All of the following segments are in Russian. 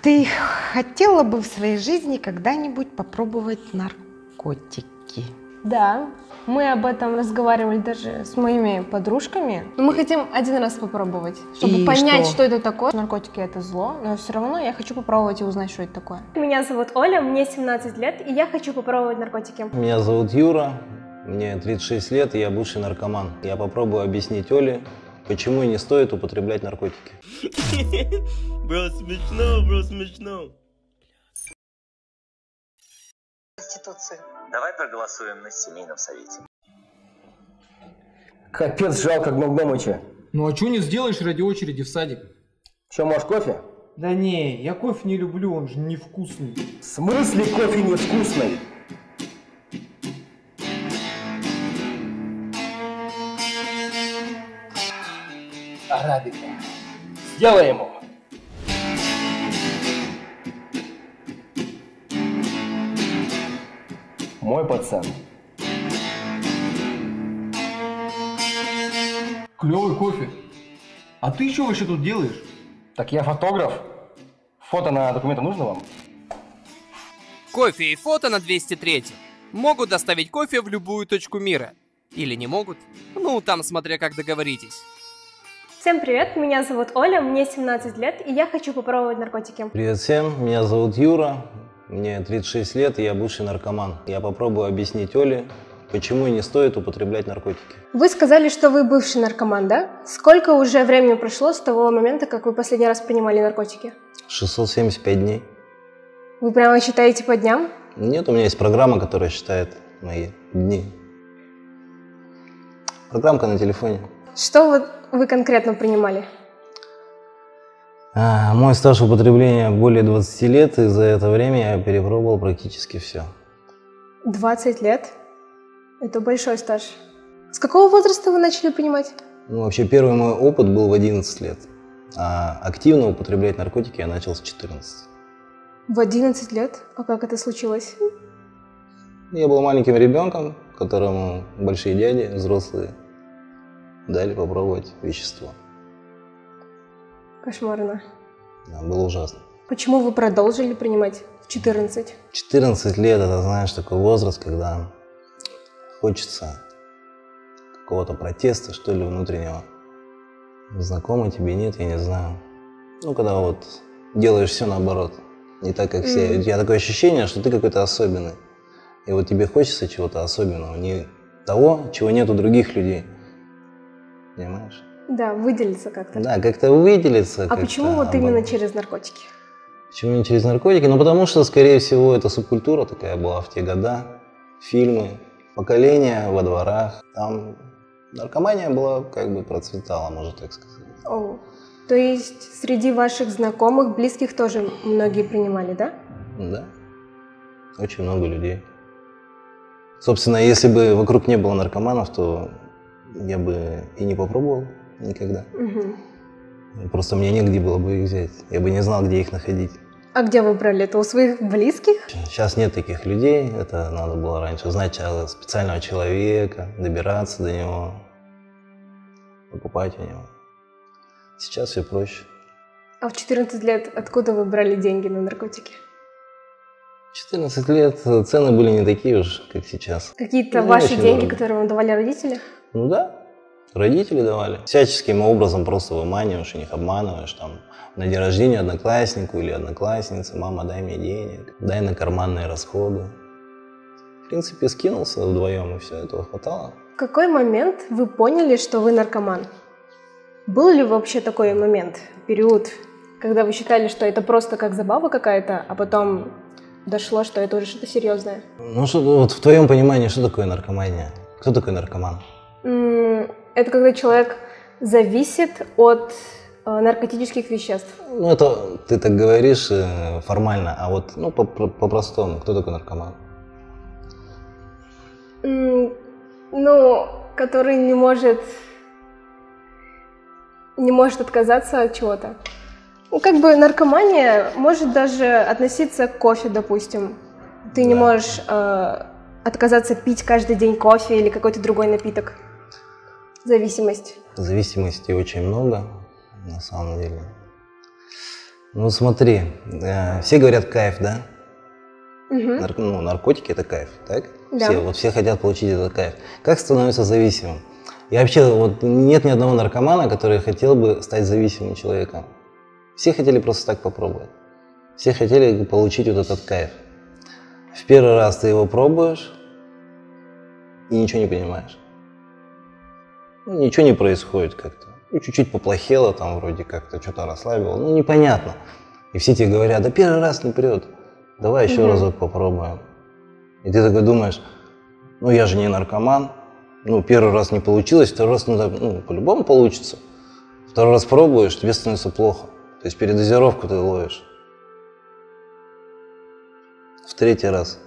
ты хотела бы в своей жизни когда-нибудь попробовать наркотики? Да, мы об этом разговаривали даже с моими подружками. Но мы хотим один раз попробовать, чтобы понять, что это такое. Наркотики — это зло, но все равно я хочу попробовать и узнать, что это такое. Меня зовут Оля, мне 17 лет, и я хочу попробовать наркотики. Меня зовут Юра, мне 36 лет, и я бывший наркоман. Я попробую объяснить Оле, почему не стоит употреблять наркотики. Бро, смешно. Конституцию. Давай проголосуем на семейном совете. Капец, жалко Гномыча. Ну а что не сделаешь ради очереди в садик? Че, можешь кофе? Да не, я кофе не люблю, он же невкусный. В смысле кофе невкусный? Арабика. Сделай ему. Мой пацан. Клевый кофе. А ты что вообще тут делаешь? Так я фотограф. Фото на документы нужно вам? Кофе и фото на 203. Могут доставить кофе в любую точку мира. Или не могут? Ну, там смотря как договоритесь. Всем привет, меня зовут Оля, мне 17 лет, и я хочу попробовать наркотики. Привет всем, меня зовут Юра, мне 36 лет, и я бывший наркоман. Я попробую объяснить Оле, почему не стоит употреблять наркотики. Вы сказали, что вы бывший наркоман, да? Сколько уже времени прошло с того момента, как вы последний раз принимали наркотики? 675 дней. Вы прямо считаете по дням? Нет, у меня есть программа, которая считает мои дни. Программка на телефоне. Что вот вы конкретно принимали? Мой стаж употребления более 20 лет, и за это время я перепробовал практически все. 20 лет? Это большой стаж. С какого возраста вы начали принимать? Ну, вообще, первый мой опыт был в 11 лет, а активно употреблять наркотики я начал с 14. В 11 лет? А как это случилось? Я был маленьким ребенком, которому большие дяди, взрослые, дали попробовать вещество. Кошмарно. Да, было ужасно. Почему вы продолжили принимать в 14? 14 лет – это, знаешь, такой возраст, когда хочется какого-то протеста, что ли, внутреннего. Знакомо тебе, нет, я не знаю. Ну, когда вот делаешь все наоборот, не так, как все. У тебя такое ощущение, что ты какой-то особенный. И вот тебе хочется чего-то особенного, не того, чего нет у других людей. Понимаешь? Да, выделиться как-то. Да, как-то выделиться. А почему вот именно через наркотики? Почему не через наркотики? Ну, потому что, скорее всего, это субкультура такая была в те года. Фильмы, поколения во дворах. Там наркомания была, как бы процветала, можно так сказать. О, то есть среди ваших знакомых, близких тоже многие принимали, да? Да, очень много людей. Собственно, если бы вокруг не было наркоманов, то я бы и не попробовал никогда. Просто мне негде было бы их взять. Я бы не знал, где их находить. А где вы брали это? У своих близких? Сейчас нет таких людей. Это надо было раньше знать специального человека, добираться до него, покупать у него. Сейчас все проще. А в 14 лет откуда вы брали деньги на наркотики? 14 лет цены были не такие уж, как сейчас. Какие-то ваши деньги, которые вам давали родители? Ну да, родители давали. Всяческим образом просто выманиваешь, у них обманываешь. Там, на день рождения однокласснику или однокласснице: мама, дай мне денег, дай на карманные расходы. В принципе, скинулся вдвоем, и все, этого хватало. В какой момент вы поняли, что вы наркоман? Был ли вообще такой момент, период, когда вы считали, что это просто как забава какая-то, а потом дошло, что это уже что-то серьезное? Ну, что, вот в твоем понимании, что такое наркомания? Кто такой наркоман? Это когда человек зависит от наркотических веществ. Ну, это ты так говоришь формально, а вот ну, по-простому, кто такой наркоман? Ну, который не может отказаться от чего-то. Ну, как бы наркомания может даже относиться к кофе, допустим. Ты не можешь отказаться пить каждый день кофе или какой-то другой напиток. Зависимость. Зависимостей очень много, на самом деле. Ну смотри, все говорят кайф, да? Мгм. Наркотики это кайф, так? Да. Все хотят получить этот кайф. Как становиться зависимым? И вообще, вот нет ни одного наркомана, который хотел бы стать зависимым человеком. Все хотели просто так попробовать. Все хотели получить вот этот кайф. В первый раз ты его пробуешь и ничего не понимаешь. Ну, ничего не происходит как-то. Ну, чуть-чуть поплохело там вроде как-то, что-то расслабило. Ну, непонятно. И все тебе говорят, да первый раз не прет. Давай еще разок попробуем. И ты такой думаешь, ну я же не наркоман. Ну, первый раз не получилось, второй раз, ну, по-любому получится. Второй раз пробуешь, тебе становится плохо. То есть передозировку ты ловишь. В третий раз,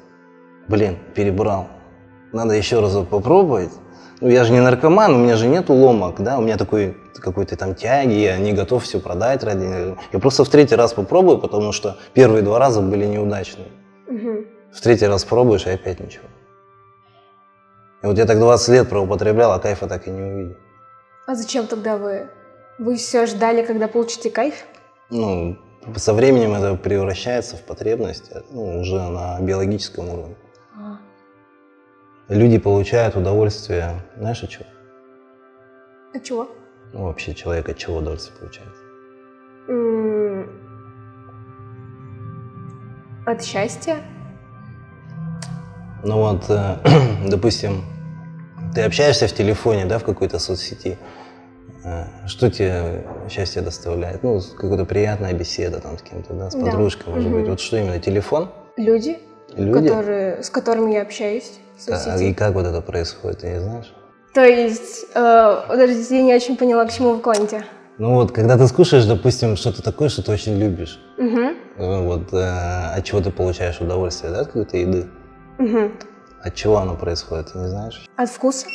перебрал. Надо еще разок попробовать. Ну, я же не наркоман, у меня же нет ломок, да, у меня такой какой-то там тяги, я не готов все продать ради... Я просто в третий раз попробую, потому что первые 2 раза были неудачные. Мгм. В третий раз пробуешь, и опять ничего. И вот я так 20 лет проупотреблял, а кайфа так и не увидел. А зачем тогда вы? Вы все ждали, когда получите кайф? Ну, со временем это превращается в потребность, ну, уже на биологическом уровне. Люди получают удовольствие, знаешь, от чего? От чего? Ну, вообще человек от чего удовольствие получает? От счастья? Ну вот, допустим, ты общаешься в телефоне, да, в какой-то соцсети. Что тебе счастье доставляет? Ну, какая-то приятная беседа там с кем-то, да, с подружкой, может быть. Вот что именно, телефон? Люди, Люди? с которыми я общаюсь в соцсети. И как вот это происходит, ты не знаешь? То есть, подождите, я не очень поняла, к чему вы клоните. Ну вот, когда ты скушаешь, допустим, что-то такое, что ты очень любишь, вот, от чего ты получаешь удовольствие, да, от какой-то еды? От чего оно происходит, ты не знаешь? От вкуса?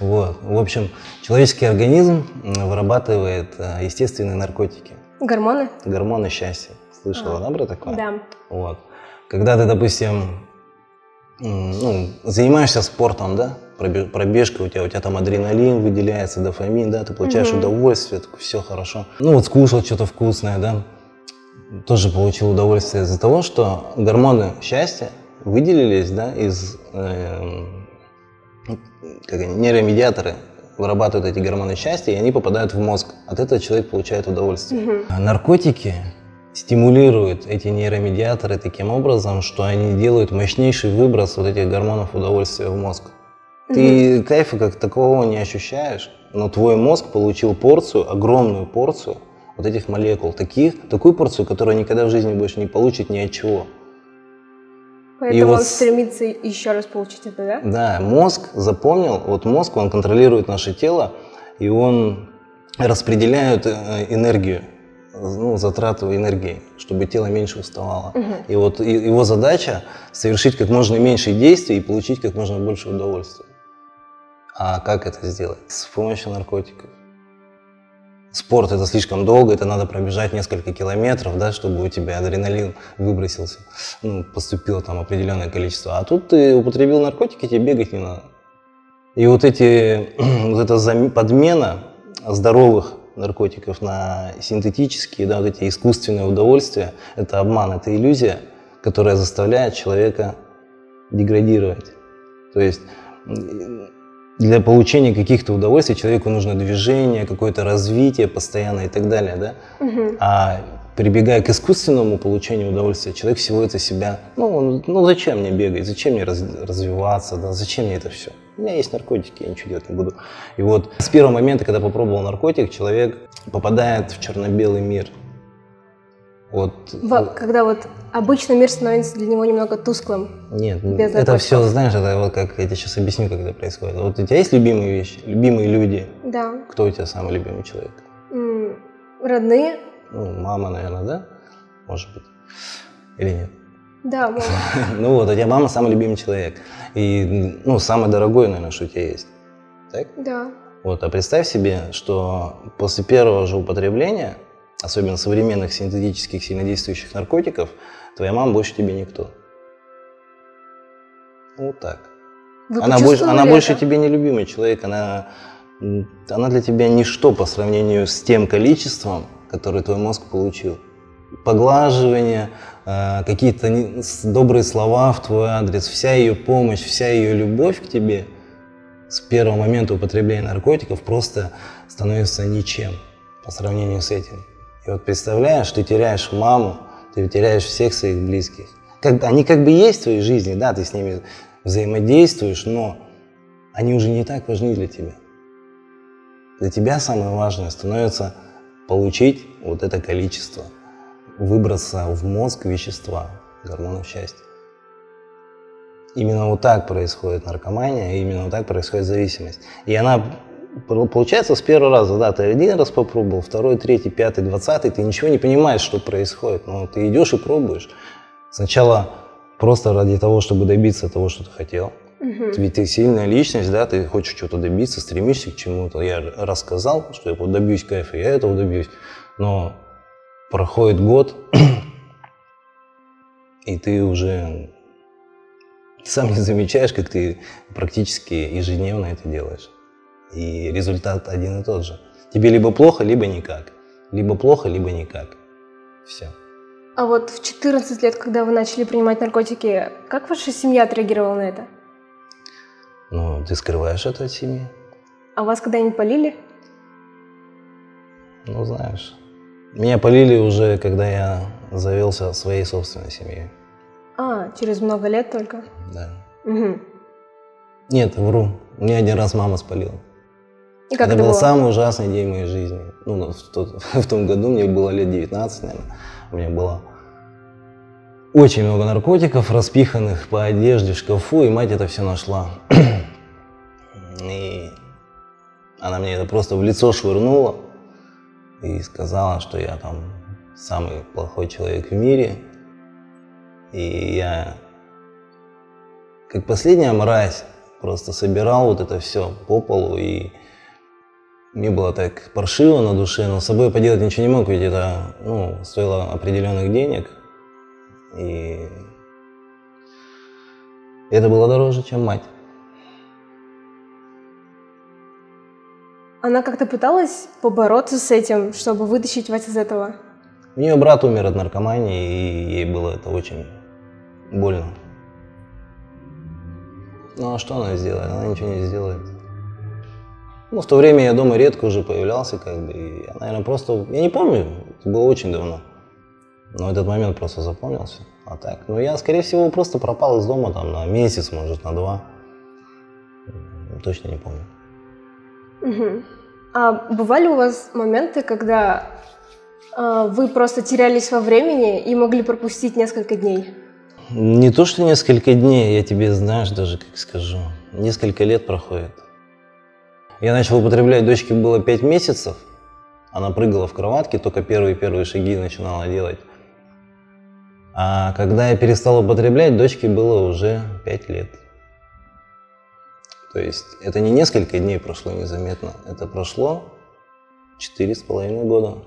Вот, в общем, человеческий организм вырабатывает естественные наркотики. Гормоны? Гормоны счастья. Слышала, да, про такое? Да. Вот. Когда ты, допустим, ну, занимаешься спортом, да, пробежкой, у тебя там адреналин выделяется, дофамин, да, ты получаешь удовольствие, все хорошо. Ну вот скушал что-то вкусное, да, тоже получил удовольствие из-за того, что гормоны счастья выделились, да, из нейромедиаторы вырабатывают эти гормоны счастья, и они попадают в мозг. От этого человек получает удовольствие. Наркотики стимулируют эти нейромедиаторы таким образом, что они делают мощнейший выброс вот этих гормонов удовольствия в мозг. Ты кайфа как такового не ощущаешь, но твой мозг получил порцию, огромную порцию вот этих молекул, такую порцию, которую никогда в жизни больше не получит ни от чего. Поэтому он стремится еще раз получить это, да? Да, мозг запомнил, вот мозг, он контролирует наше тело, и он распределяет энергию, ну, затрату энергии, чтобы тело меньше уставало. И вот его задача совершить как можно меньше действий и получить как можно больше удовольствия. А как это сделать? С помощью наркотиков. Спорт — это слишком долго, это надо пробежать несколько километров, да, чтобы у тебя адреналин выбросился, ну, поступило там определенное количество. А тут ты употребил наркотики, тебе бегать не надо. И вот эта подмена здоровых наркотиков на синтетические, да, вот эти искусственные удовольствия, это обман, это иллюзия, которая заставляет человека деградировать. То есть для получения каких-то удовольствий человеку нужно движение, какое-то развитие постоянное и так далее, да? А прибегая к искусственному получению удовольствия, человек всего это себя, ну зачем мне бегать, зачем мне развиваться, да? Зачем мне это все? У меня есть наркотики, я ничего делать не буду. И вот с первого момента, когда попробовал наркотик, человек попадает в черно-белый мир. Вот. Когда вот обычно мир становится для него немного тусклым. Нет, это все, знаешь, это вот как, я тебе сейчас объясню, как это происходит. Вот у тебя есть любимые вещи, любимые люди? Да. Кто у тебя самый любимый человек? Родные. Ну, мама, наверное, да? Может быть. Или нет? Да, мама. Ну вот, у тебя мама самый любимый человек. И, ну, самый дорогой, наверное, что у тебя есть. Так? Да. Вот, а представь себе, что после первого же употребления, особенно современных синтетических сильнодействующих наркотиков, твоя мама больше тебе никто. Вот так. Она больше тебе не любимый человек, она для тебя ничто по сравнению с тем количеством который твой мозг получил. Поглаживание, какие-то добрые слова в твой адрес, вся ее помощь, вся ее любовь к тебе с первого момента употребления наркотиков просто становится ничем по сравнению с этим. И вот представляешь, ты теряешь маму, ты теряешь всех своих близких. Они как бы есть в твоей жизни, да, ты с ними взаимодействуешь, но они уже не так важны для тебя. Для тебя самое важное становится получить вот это количество выброса в мозг вещества, гормонов счастья. Именно вот так происходит наркомания, именно вот так происходит зависимость. И она получается с первого раза, да, ты один раз попробовал, второй, третий, пятый, 20-й, ты ничего не понимаешь, что происходит, но ты идешь и пробуешь. Сначала просто ради того, чтобы добиться того, что ты хотел. Ведь ты сильная личность, да, ты хочешь чего-то добиться, стремишься к чему-то. Я рассказал, что я вот добьюсь кайфа, я этого добьюсь. Но проходит год, и ты уже сам не замечаешь, как ты практически ежедневно это делаешь. И результат один и тот же. Тебе либо плохо, либо никак. Либо плохо, либо никак. Все. А вот в 14 лет, когда вы начали принимать наркотики, как ваша семья отреагировала на это? Ну, ты скрываешь это от семьи. А вас когда-нибудь полили? Ну, знаешь, меня полили уже, когда я завелся своей собственной семьей. А, через много лет только? Да. Угу. Нет, вру. Меня один раз мама спалила. И как это это был было? самый ужасный день в моей жизни. Ну, в том году мне было лет 19, наверное. У меня было очень много наркотиков, распиханных по одежде в шкафу, и мать это все нашла. И она мне это просто в лицо швырнула и сказала, что я там самый плохой человек в мире. И я, как последняя мразь, просто собирал вот это все по полу, и мне было так паршиво на душе, но с собой поделать ничего не мог, ведь это, ну, стоило определенных денег, и это было дороже, чем мать. Она как-то пыталась побороться с этим, чтобы вытащить вас из этого? У нее брат умер от наркомании, и ей было это очень больно. Ну а что она сделает? Она ничего не сделает. Ну, в то время я дома редко уже появлялся, как бы, и я, наверное, просто... Я не помню, это было очень давно. Но этот момент просто запомнился. А так, ну, я, скорее всего, просто пропал из дома там на месяц, может, на 2. Точно не помню. Угу. А бывали у вас моменты, когда вы просто терялись во времени и могли пропустить несколько дней? Не то, что несколько дней, я тебе, знаешь, даже как скажу, несколько лет проходит. Я начал употреблять, дочке было 5 месяцев, она прыгала в кроватке, только первые шаги начинала делать. А когда я перестал употреблять, дочке было уже 5 лет. То есть это не несколько дней прошло незаметно, это прошло 4,5 года.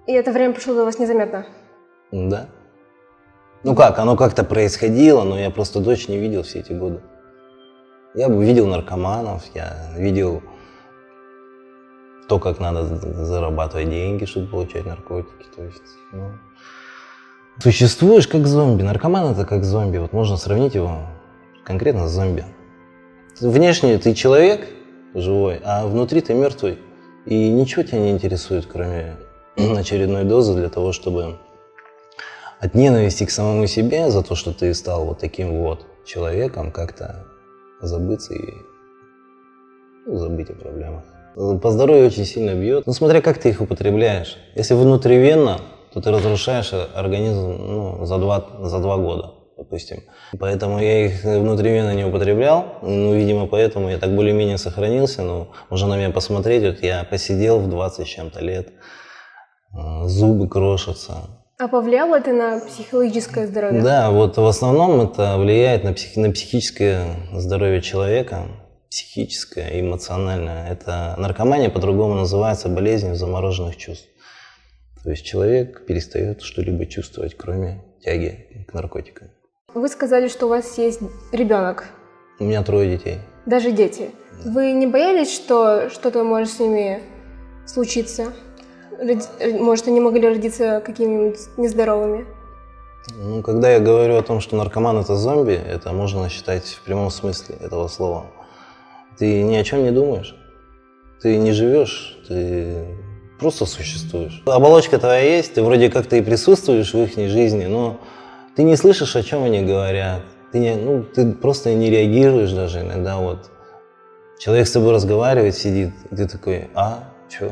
И это время прошло для вас незаметно? Да. Ну как, оно как-то происходило, но я просто дочь не видел все эти годы. Я видел наркоманов, я видел то, как надо зарабатывать деньги, чтобы получать наркотики. То есть, ну, существуешь как зомби. Наркоман — это как зомби. Вот можно сравнить его конкретно с зомби. Внешне ты человек живой, а внутри ты мертвый. И ничего тебя не интересует, кроме очередной дозы для того, чтобы от ненависти к самому себе за то, что ты стал вот таким вот человеком, как-то забыться и забыть о проблемах. По здоровью очень сильно бьет. Ну, смотря как ты их употребляешь. Если внутривенно, то ты разрушаешь организм за 2 года, допустим. Поэтому я их внутривенно не употреблял. Ну, видимо, поэтому я так более-менее сохранился. Но можно на меня посмотреть. Вот я посидел в 20 с чем-то лет. Зубы крошатся. А повлияло это на психологическое здоровье? Да, вот в основном это влияет на психическое здоровье человека. Психическое, эмоциональное. Это наркомания по-другому называется болезнью замороженных чувств. То есть человек перестает что-либо чувствовать, кроме тяги к наркотикам. Вы сказали, что у вас есть ребенок. У меня 3 детей. Даже дети. Да. Вы не боялись, что что-то может с ними случиться? Может, они могли родиться какими-нибудь нездоровыми? Ну, когда я говорю о том, что наркоман это зомби, это можно считать в прямом смысле этого слова. Ты ни о чем не думаешь, ты не живешь, ты просто существуешь. Оболочка твоя есть, ты вроде как-то и присутствуешь в их жизни, но ты не слышишь, о чем они говорят. Ты просто не реагируешь даже иногда. Вот человек с тобой разговаривает, сидит, и ты такой, чё?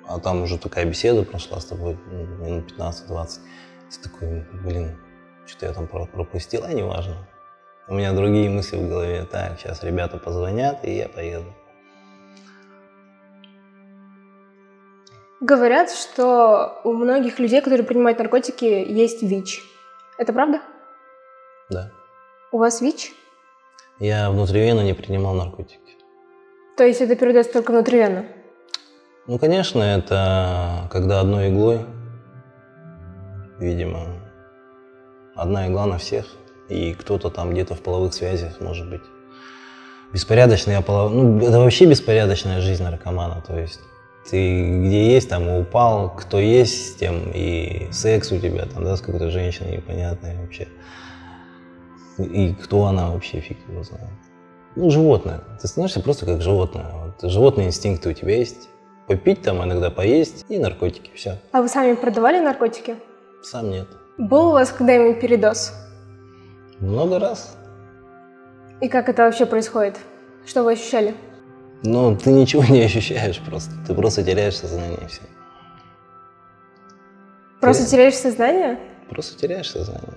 А там уже такая беседа прошла с тобой, минут 15-20. Ты такой, что-то я там пропустил, неважно. У меня другие мысли в голове. Так, сейчас ребята позвонят, и я поеду. Говорят, что у многих людей, которые принимают наркотики, есть ВИЧ. Это правда? Да. У вас ВИЧ? Я внутривенно не принимал наркотики. То есть это передается только внутривенно? Ну, конечно, это когда одной иглой, видимо, одна игла на всех, и кто-то там где-то в половых связях, может быть, беспорядочная это вообще беспорядочная жизнь наркомана, то есть ты где есть, там и упал, кто есть, с тем и секс у тебя там, да, с какой-то женщиной непонятной вообще, и кто она вообще, фиг его знает. Ну, животное, ты становишься просто как животное, вот, животные инстинкты у тебя есть, попить там, иногда поесть и наркотики, все. А вы сами продавали наркотики? Сам нет. Был у вас когда-нибудь передоз? Много раз. И как это вообще происходит? Что вы ощущали? Ну, ты ничего не ощущаешь просто. Ты просто теряешь сознание и все. Просто теряешь сознание? Просто теряешь сознание.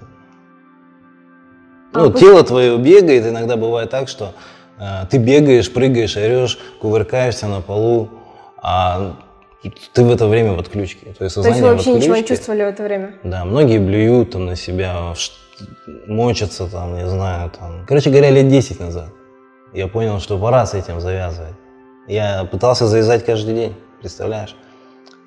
Тело твое бегает. Иногда бывает так, что ты бегаешь, прыгаешь, орешь, кувыркаешься на полу, а ты в это время в отключке. То есть вы вообще ничего не чувствовали в это время? Да, многие блюют там на себя, мочатся там, не знаю, там. Короче говоря, лет 10 назад я понял, что пора с этим завязывать. Я пытался завязать каждый день, представляешь?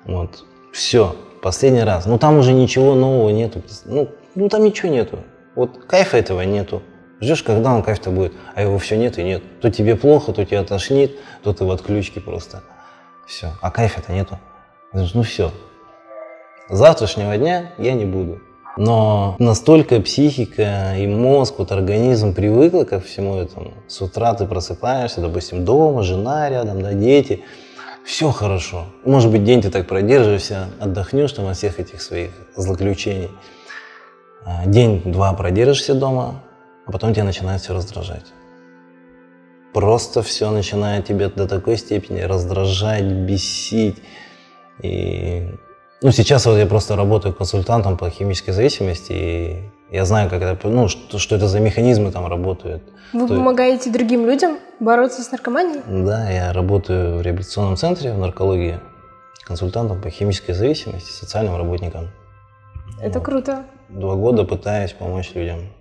Вот, все, последний раз. Ну там уже ничего нового нету. Ну там ничего нету. Вот кайфа этого нету. Ждешь, когда он кайф-то будет, а его все нет и нет. То тебе плохо, то тебя тошнит, то ты в отключке просто. Все. А кайфа-то нету. Ну все. С завтрашнего дня я не буду. Но настолько психика и мозг, вот организм привыкла ко всему этому. С утра ты просыпаешься, допустим, дома, жена рядом, да, дети. Все хорошо. Может быть, день ты так продержишься, отдохнешь там от всех этих своих злоключений. День-два продержишься дома, а потом тебя начинает все раздражать. Просто все начинает тебя до такой степени раздражать, бесить. И сейчас вот я просто работаю консультантом по химической зависимости, и я знаю, как это, что это за механизмы там работают. Вы помогаете другим людям бороться с наркоманией? Да, я работаю в реабилитационном центре в наркологии, консультантом по химической зависимости, социальным работником. Это круто. 2 года пытаюсь помочь людям.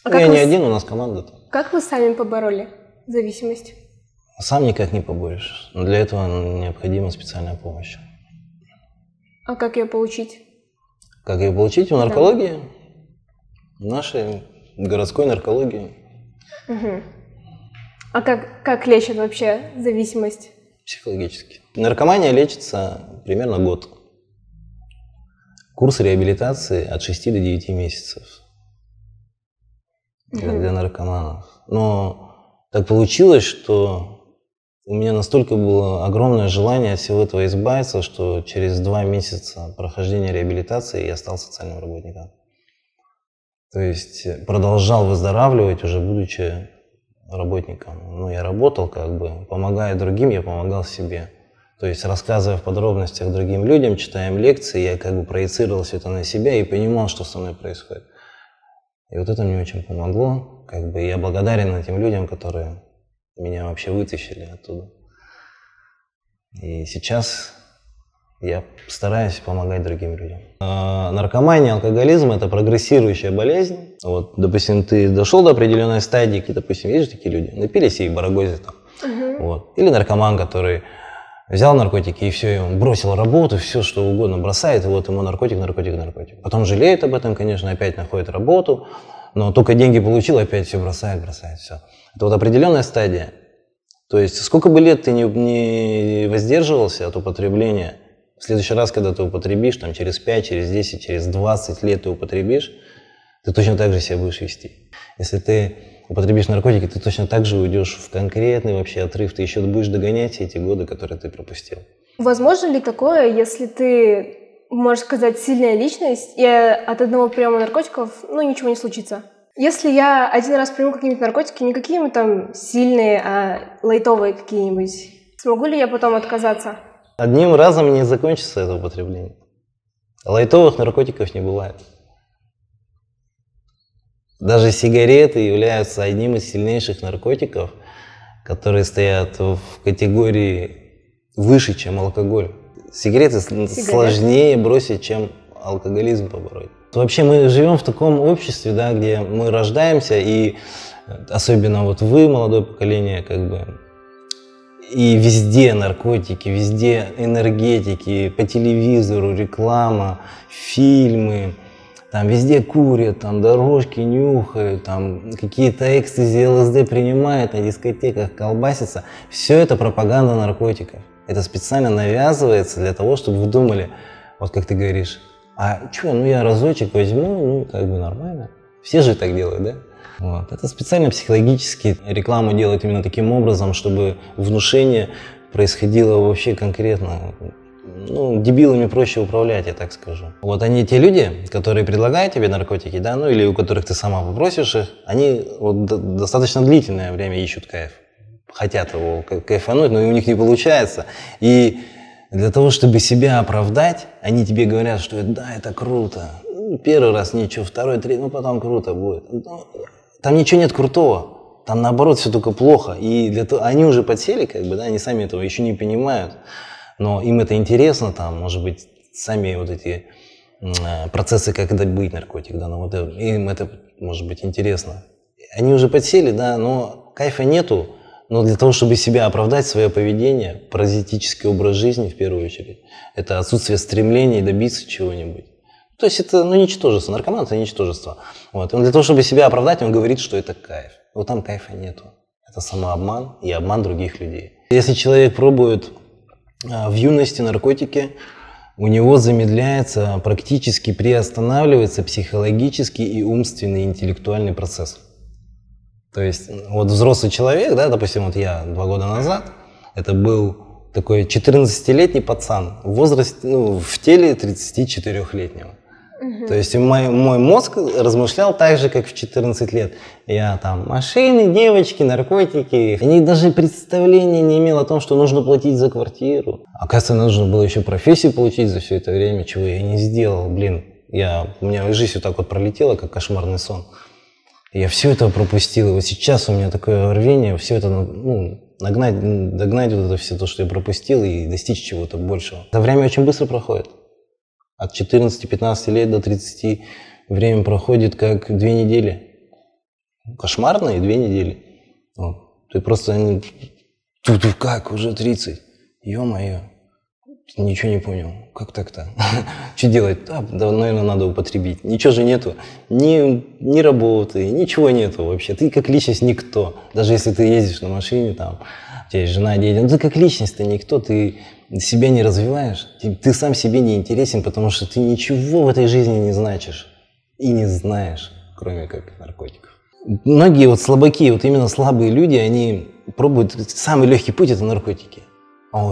Я не один, у нас команда. Как вы сами побороли зависимость? Сам никак не поборешь. Но для этого необходима специальная помощь. А как ее получить? Как ее получить? В наркологии? В нашей городской наркологии. Угу. А как лечат вообще зависимость? Психологически. Наркомания лечится примерно год. Курс реабилитации от 6 до 9 месяцев для наркоманов. Но так получилось, что у меня настолько было огромное желание от всего этого избавиться, что через 2 месяца прохождения реабилитации я стал социальным работником. То есть продолжал выздоравливать, уже будучи работником. Я работал помогая другим, я помогал себе. То есть, рассказывая в подробностях другим людям, читая им лекции, я проецировал все это на себя и понимал, что со мной происходит. И вот это мне очень помогло. Я благодарен этим людям, которые меня вообще вытащили оттуда. И сейчас я стараюсь помогать другим людям. Наркомания, алкоголизм – это прогрессирующая болезнь. Вот, допустим, ты дошел до определенной стадии, допустим, видишь такие люди, напились и барагозят там. Вот. Или наркоман, который взял наркотики и все, он бросил работу, все что угодно бросает, и вот ему наркотик. Потом жалеет об этом, конечно, опять находит работу, но только деньги получил, опять все бросает, все. Это вот определенная стадия. То есть сколько бы лет ты не воздерживался от употребления, В следующий раз, когда ты употребишь, там, через 5, через 10, через 20 лет ты употребишь, ты точно так же себя будешь вести. Если ты употребишь наркотики, ты точно так же уйдешь в конкретный вообще отрыв, ты еще будешь догонять эти годы, которые ты пропустил. Возможно ли такое, если ты, можно сказать, сильная личность, и от одного приема наркотиков, ничего не случится? Если я один раз приму какие-нибудь наркотики, не какие-нибудь там сильные, а лайтовые какие-нибудь, смогу ли я потом отказаться? Одним разом не закончится это употребление. Лайтовых наркотиков не бывает. Даже сигареты являются одним из сильнейших наркотиков, которые стоят в категории выше, чем алкоголь. Сигареты сложнее бросить, чем алкоголизм побороть. Вообще мы живем в таком обществе, да, где мы рождаемся, и особенно вот вы, молодое поколение, как бы, и везде наркотики, везде энергетики, по телевизору реклама, фильмы, там везде курят, там дорожки нюхают, там какие-то экстази, ЛСД принимают, на дискотеках колбасятся. Все это пропаганда наркотиков. Это специально навязывается для того, чтобы вы думали, вот как ты говоришь, а что, я разочек возьму, как бы нормально. Все же так делают, да? Вот. Это специально психологически рекламу делают именно таким образом, чтобы внушение происходило вообще конкретно. Дебилами проще управлять, я так скажу. Вот они те люди, которые предлагают тебе наркотики, да, или у которых ты сама попросишь их, они вот достаточно длительное время ищут кайф. Хотят его кайфануть, но у них не получается. И для того, чтобы себя оправдать, они тебе говорят, что да, это круто. Первый раз ничего, второй, третий, потом круто будет. Там ничего нет крутого. Там наоборот все только плохо. И они уже подсели, как бы, да, они сами этого еще не понимают. Но им это интересно, там, может быть, сами вот эти процессы, как добыть наркотик, да, им это может быть интересно. Они уже подсели, да, но кайфа нету. Но для того, чтобы себя оправдать, свое поведение, паразитический образ жизни в первую очередь, это отсутствие стремлений добиться чего-нибудь. То есть это, ничтожество, наркоман это ничтожество. Вот. Он для того, чтобы себя оправдать, он говорит, что это кайф. Вот там кайфа нету. Это самообман и обман других людей. Если человек пробует в юности наркотики, у него замедляется, практически приостанавливается психологический и умственный интеллектуальный процесс. То есть вот взрослый человек, да, допустим, вот я 2 года назад, это был такой 14-летний пацан в возрасте, в теле 34-летнего. То есть мой мозг размышлял так же, как в 14 лет. Я там машины, девочки, наркотики. Я даже представления не имел о том, что нужно платить за квартиру. Оказывается, нужно было еще профессию получить за все это время, чего я не сделал. Блин, у меня жизнь вот так вот пролетела, как кошмарный сон. Я все это пропустил. И вот сейчас у меня такое рвение, все это, догнать вот это все то, что я пропустил, и достичь чего-то большего. Это время очень быстро проходит. От 14-15 лет до 30 время проходит как 2 недели. Кошмарные 2 недели. Ты просто... Как? Уже 30? Ё-моё. Ничего не понял. Как так-то? Что делать? Да, наверное, надо употребить. Ничего же нету. Ни работы, ничего нету вообще. Ты как личность никто. Даже если ты ездишь на машине, там, у тебя есть жена, дети, ты как личность-то никто. Ты себя не развиваешь. Ты сам себе не интересен, потому что ты ничего в этой жизни не значишь. И не знаешь, кроме как наркотиков. Многие вот слабаки, вот именно слабые люди, они пробуют... Самый легкий путь – это наркотики.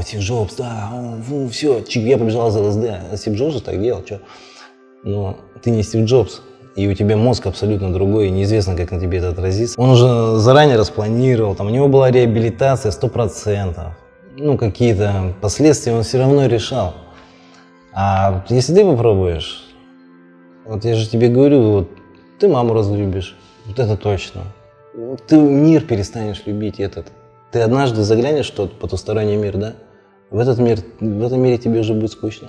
Стив Джобс, да, все, я побежал за ЛСД. А Стив Джобс же так делал, что? Но ты не Стив Джобс, и у тебя мозг абсолютно другой, и неизвестно, как на тебе это отразится. Он уже заранее распланировал, там у него была реабилитация 100%. Какие-то последствия он все равно решал. А если ты попробуешь, вот я же тебе говорю, вот ты маму разлюбишь, вот это точно. Ты мир перестанешь любить этот. Ты однажды заглянешь в тот потусторонний мир, да? В этом мире тебе уже будет скучно.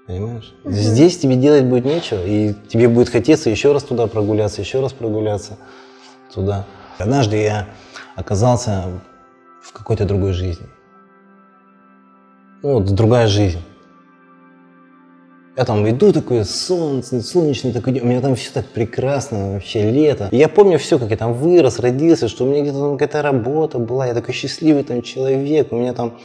Понимаешь? Здесь тебе делать будет нечего, и тебе будет хотеться еще раз туда прогуляться, еще раз прогуляться туда. Однажды я оказался в какой-то другой жизни. Другая жизнь. Я там иду такой солнечный такой, у меня там все так прекрасно, вообще лето. И я помню все, как я там вырос, родился, что у меня где-то там какая-то работа была, я такой счастливый там человек, у меня там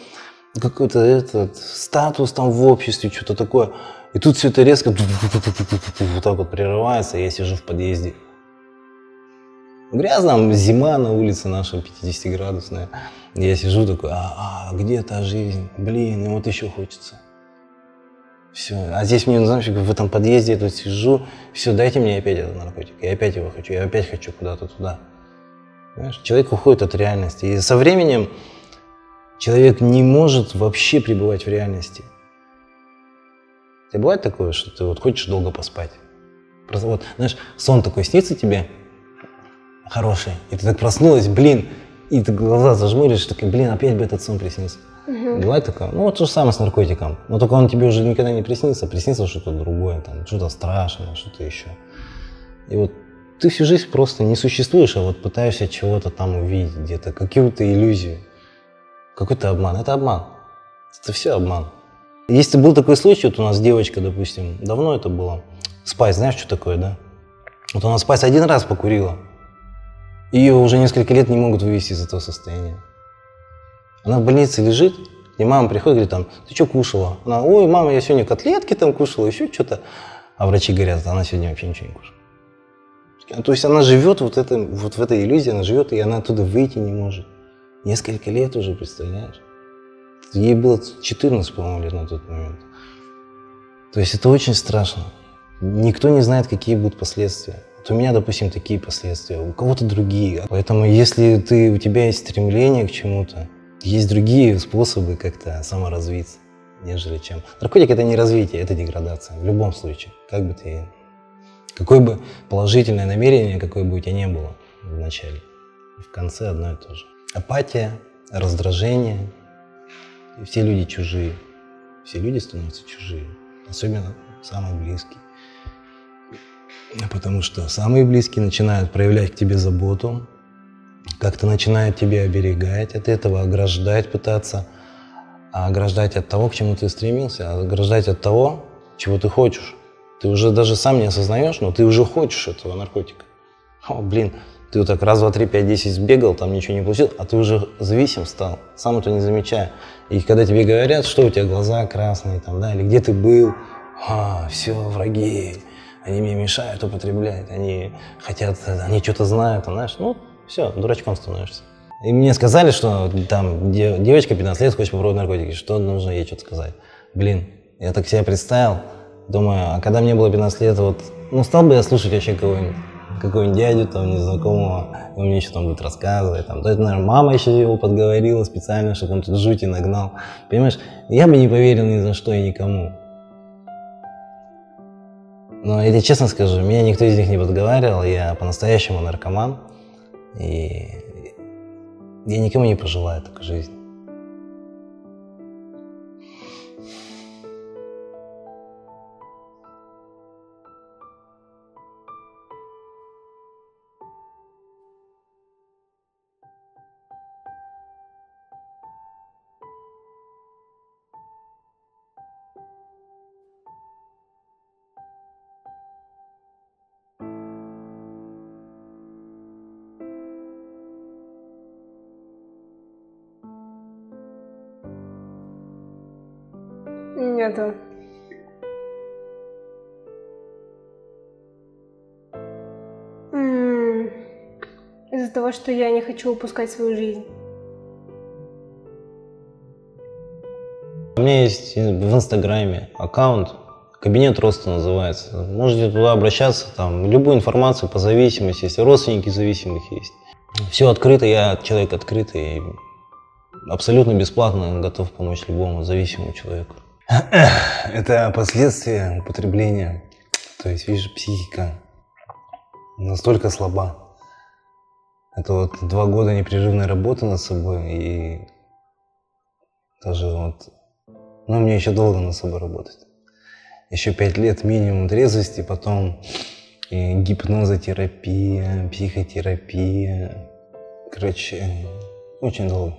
какой-то этот статус там в обществе, что-то такое. И тут все это резко вот так вот прерывается, и я сижу в подъезде. Грязно, зима на улице наша 50-градусная. Я сижу такой, где та жизнь? Блин, и вот еще хочется. Все. А здесь мне, знаешь, в этом подъезде я тут сижу, все, дайте мне опять этот наркотик. Я опять его хочу, я опять хочу куда-то туда. Понимаешь? Человек уходит от реальности. И со временем человек не может вообще пребывать в реальности. У тебя бывает такое, что ты вот хочешь долго поспать? Просто вот, знаешь, сон такой снится тебе, хороший, и ты так проснулась, блин, и ты глаза зажмуришь, такой, блин, опять бы этот сон приснился. Бывает такое? Ну вот то же самое с наркотиком. Но только он тебе уже никогда не приснится, приснится что-то другое, там, что-то страшное, что-то еще. И вот ты всю жизнь просто не существуешь, а вот пытаешься чего-то там увидеть, где-то, какую-то иллюзию. Какой-то обман. Это обман. Это все обман. Если был такой случай, вот у нас девочка, допустим, давно это было, Спайс, знаешь, что такое, да? Вот у нас Спайс один раз покурила, ее уже несколько лет не могут вывести из этого состояния. Она в больнице лежит, и мама приходит, говорит, там, ты что кушала? Она, ой, мама, я сегодня котлетки там кушала, еще что-то. А врачи говорят, она сегодня вообще ничего не кушала. То есть она живет вот в этой иллюзии, она живет, и она оттуда выйти не может. Несколько лет уже, представляешь? Ей было 14, по-моему, лет на тот момент. То есть это очень страшно. Никто не знает, какие будут последствия. Вот у меня, допустим, такие последствия, у кого-то другие. Поэтому если у тебя есть стремление к чему-то, есть другие способы как-то саморазвиться, нежели чем. Наркотик — это не развитие, это деградация. В любом случае. Какое бы положительное намерение, какое бы у тебя не было в начале, в конце одно и то же. Апатия, раздражение. И все люди чужие. Все люди становятся чужие. Особенно самые близкие. Потому что самые близкие начинают проявлять к тебе заботу, как-то начинают тебя оберегать от этого, ограждать пытаться. А ограждать от того, к чему ты стремился, а ограждать от того, чего ты хочешь. Ты уже даже сам не осознаешь, но ты уже хочешь этого наркотика. О, блин, ты вот так раз, два, три, пять, 10 сбегал, там ничего не получил, а ты уже зависим стал, сам это не замечая. И когда тебе говорят, что у тебя глаза красные, там, да, или где ты был, все, враги, они мне мешают употреблять, они хотят, они что-то знают, знаешь, ну, все, дурачком становишься. И мне сказали, что там девочка 15 лет хочет попробовать наркотики, что нужно ей что-то сказать. Блин, я так себя представил, думаю, а когда мне было 15 лет, вот, ну, стал бы я слушать вообще какого-нибудь дядю, там, незнакомого, он мне что-то будет рассказывать, там, то это, наверное, мама еще его подговорила специально, чтобы он тут жути нагнал, понимаешь, я бы не поверил ни за что и никому. Но я тебе честно скажу, меня никто из них не подговаривал, я по-настоящему наркоман, и я никому не пожелаю такой жизни. Нету. Из-за того, что я не хочу упускать свою жизнь. У меня есть в Инстаграме аккаунт, кабинет роста называется. Можете туда обращаться, там любую информацию по зависимости, если родственники зависимых есть. Все открыто, я человек открытый и абсолютно бесплатно готов помочь любому зависимому человеку. Это последствия употребления. То есть, видишь, психика настолько слаба. Это вот 2 года непрерывной работы над собой, и даже вот, ну, мне еще долго над собой работать. Еще 5 лет минимум трезвости, потом и гипнозотерапия, психотерапия. Короче, очень долго.